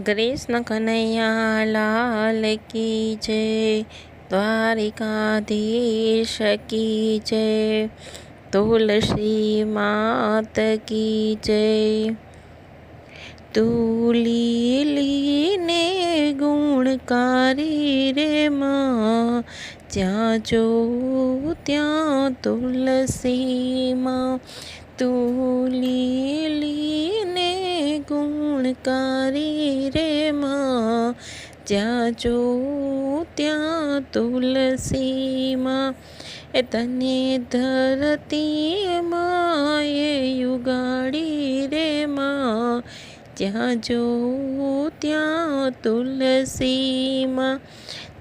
कृष्ण कन्हैया लाल की जय। द्वारिकाधीश की जय। तुलसी मात की जय। तुली ने गुणकारी रे माँ, ज्यां जो त्यां तुलसी माँ। तुली ने गुणकारी रे माँ, ज्यां जो त्यां तुलसी माँ। तने धरती माए युगाड़ी रे माँ, જ્યાં જોઉં ત્યાં તુલસી માં।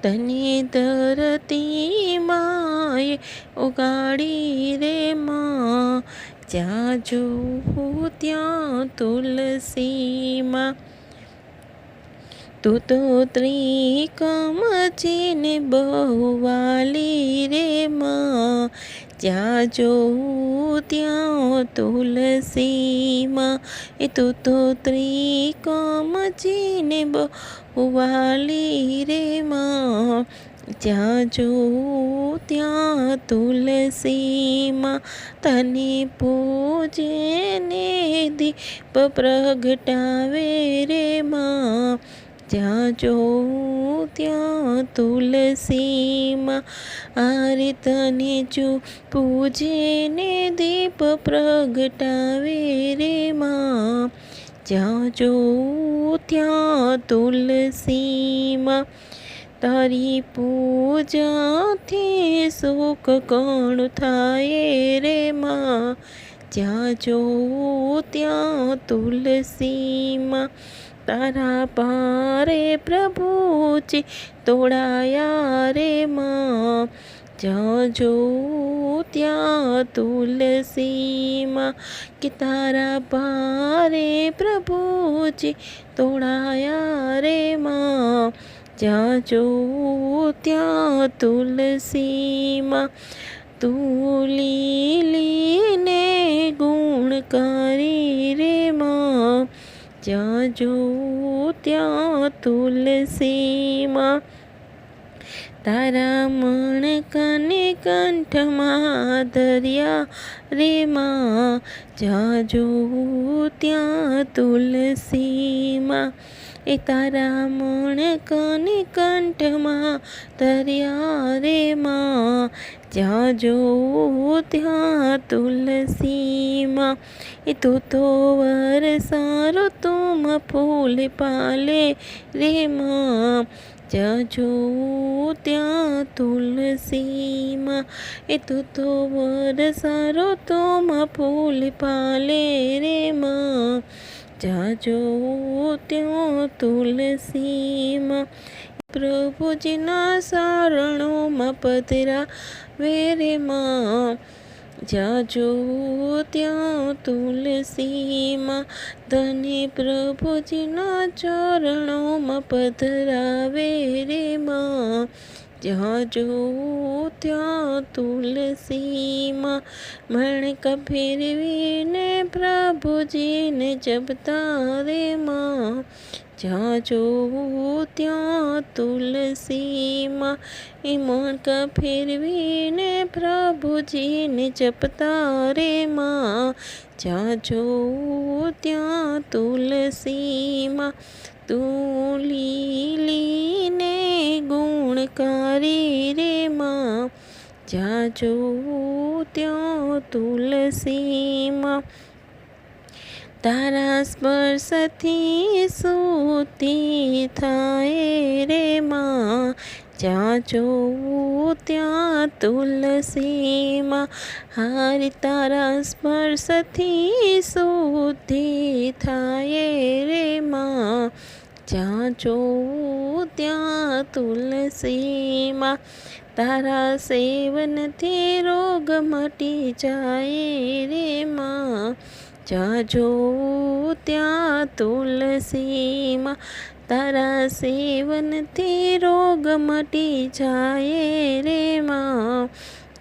તને ધરતી માએ ઉગાડી રે માં, જ્યાં જોઉં ત્યાં તુલસી માં। તું તો ત્રિકમજીને બહુ વાલી રે માં, જ્યાં જોઉં ત્યાં તુલસી માં। તું તો ત્રિકમજીને બહુ વાલી રે માં, જ્યાં જોઉં ત્યાં તુલસી માં। તને પૂજે ને દીપ પ્રગટાવે રે માં, જ્યાં જોઉં ત્યાં તુલસી માં। આરે તને જો પૂજે ને દીપ પ્રગટાવે રે માં, જ્યાં જોઉં ત્યાં તુલસી માં। તારી પૂજાથી સુખ ઘણું થાય રે માં, જ્યાં જોઉં ત્યાં તુલસી માં। તારા ભારે પ્રભુજી તોડાયા રે માં, જ્યાં જોઉં ત્યાં તુલસી માં। કે તારા ભારે પ્રભુજી તોડાયા રે માં, જ્યાં જોઉં ત્યાં તુલસી માં। તું લીલીને ગુણકારી રે માં, જ્યાં જોઉં ત્યાં તુલસી માં। તારા મણકાને કંઠમાં ધર્યા રે માં, જ્યાં જોઉં ત્યાં તુલસી માં। તારા મણકાને કંઠમાં ધર્યા રે માં, જ્યાં જોઉં ત્યાં તુલસી માં। તું તો વરસાદ ઋતુમાં ફૂલ પાલે રે માં, જ્યાં જોઉં ત્યાં તુલસી માં। તું તો વરસાદ ઋતુમાં ફૂલ પાલે રે માં, જ્યાં જોઉં ત્યાં તુલસી માં। પ્રભુજીના શરણોમાં પધરાવે રે માં, જ્યાં જોઉં ત્યાં તુલસી માં। તને પ્રભુજીના ચરણોમાં પધરાવે રે માં, જ્યાં જોઉં ત્યાં તુલસી માં। મણકા ફેરવીને પ્રભુજીને જપતા રે માં, જ્યાં જોઉં ત્યાં તુલસી માં। મણકા ફેરવીને પ્રભુજીને જપતા રે માં, જ્યાં જોઉં ત્યાં તુલસી માં। તું લીલીને ગુણકારી રે માં, જ્યાં જોઉં ત્યાં તુલસી માં। તારા સ્પર્શથી શુદ્ધિ થાય રે માં, જ્યાં જોઉં ત્યાં તુલસી માં। હારે તારા સ્પર્શથી શુદ્ધિ થાય રે માં, જ્યાં જોઉં ત્યાં તુલસી માં। તારા સેવનથી રોગ મટી જાય રે માં, જ્યાં જોઉં ત્યાં તુલસી માં। તારા સેવનથી રોગ મટી જાય રે માં,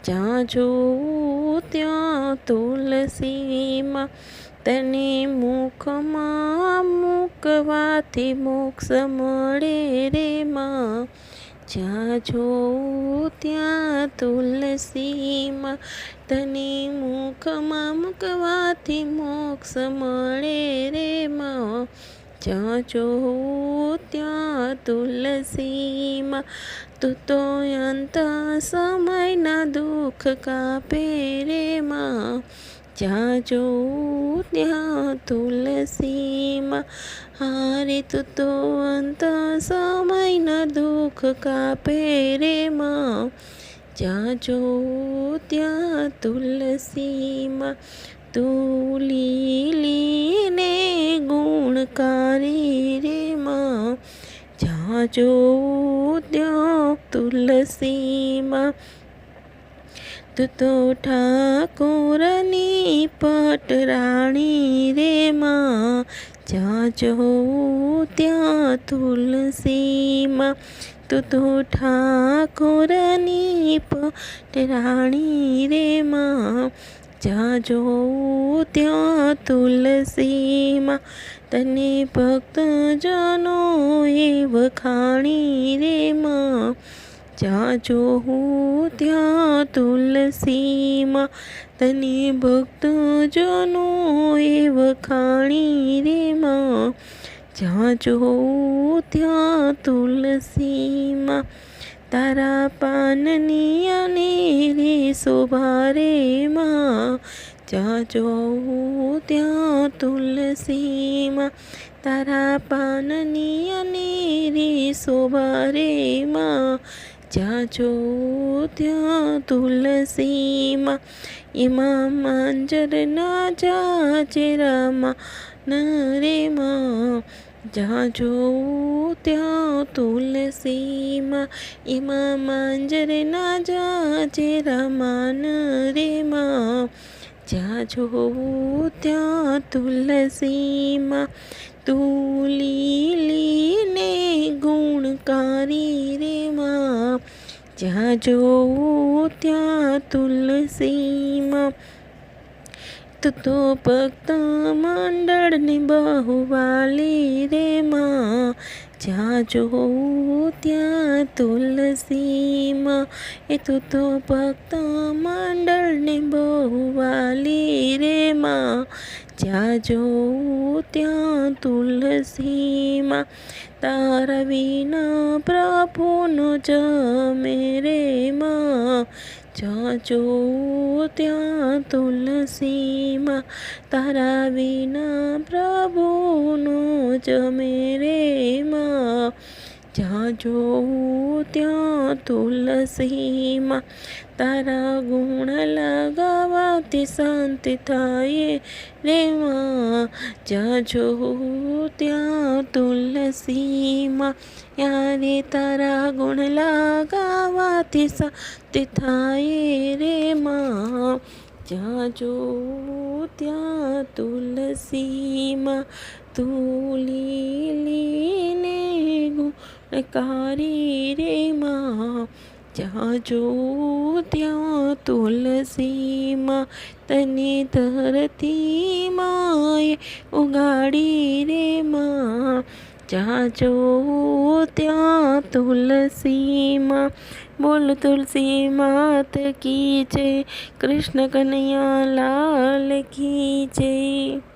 જ્યાં જોઉં ત્યાં તુલસી માં। તને મુખમાં મૂકવાથી મોક્ષ મળે રે માં. જ્યાં જોઉં ત્યાં તુલસીમાં, તને મુખમાં મૂકવાથી મોક્ષ મળે રે માં. જ્યાં જોઉં ત્યાં તુલસીમાં, તું તો અંત સમયના દુઃખ કાપે રે માં. જ્યાં જોઉં ત્યાં તુલસીમાં, હારે તું તો અંત સમયના દુઃખ કાપે રે માં. જ્યાં જોઉં ત્યાં તુલસીમાં, તું લીલીને ગુણકારી રે માં. જ્યાં જોઉં ત્યાં તુલસીમાં, તું તો ઠાકોરની પટરાણી રે માં. જ્યાં જોઉં ત્યાં તુલસીમાં, તું તો ઠાકોરની પટરાણી રે માં. જ્યાં જોઉં ત્યાં તુલસીમાં, તને ભક્તજનોએ વખાણી રે માં. જ્યાં જોઉં ત્યાં તુલસીમાં, તને ભક્તજનોએ વખાણી રે માં. જ્યાં જોઉં ત્યાં તુલસીમાં, તારા પાનની અનેરી શોભા રે માં. જ્યાં જોઉં ત્યાં તુલસીમાં, તારા પાનની અનેરી શોભા રે માં. જ્યાં જોઉં ત્યાં તુલસીમાં, એમાં માંજરના જાજેરામાં રે માં. જ્યાં જોઉં ત્યાં તુલસીમાં, એમાં માંજરના જાજેરામાં રે માં. જ્યાં જોઉં ત્યાં તુલસીમાં, તું લીલીને ગુણકારી રે માં. જ્યાં જોઉં ત્યાં તુલસીમાં, તું તો ભક્ત મંડળને બહુ વાલી રે માં. જ્યાં જોઉં ત્યાં તુલસીમાં, એ તું તો ભક્ત મંડળને બહુ વાલી રે માં. જ્યાં જોઉં ત્યાં તુલસીમાં, તારા વિના પ્રભુનો જમે રે માં. જ્યાં જોઉં ત્યાં તુલસીમાં, તારા વિના પ્રભુનો જમે રે માં. જ્યાં જોઉં ત્યાં તુલસીમાં, તારા ગુણ લગાવવાથી શાંતિ થાય રે માં. જ્યાં જોઉં ત્યાં તુલસીમાં, યારે તારા ગુણ લગાવવાથી શાંતિ થાય રે માં. જ્યાં જોઉં ત્યાં તુલસીમાં, તું લીલીને ગુણકારી રે માં. જ્યાં જોઉં ત્યાં તુલસીમાં, તને ધરતી માએ ઉગાડી રે માં. જ્યાં જોઉં ત્યાં તુલસીમાં, બોલ તુલસી માત કી જય, કૃષ્ણ કનૈયા લાલ કી જય.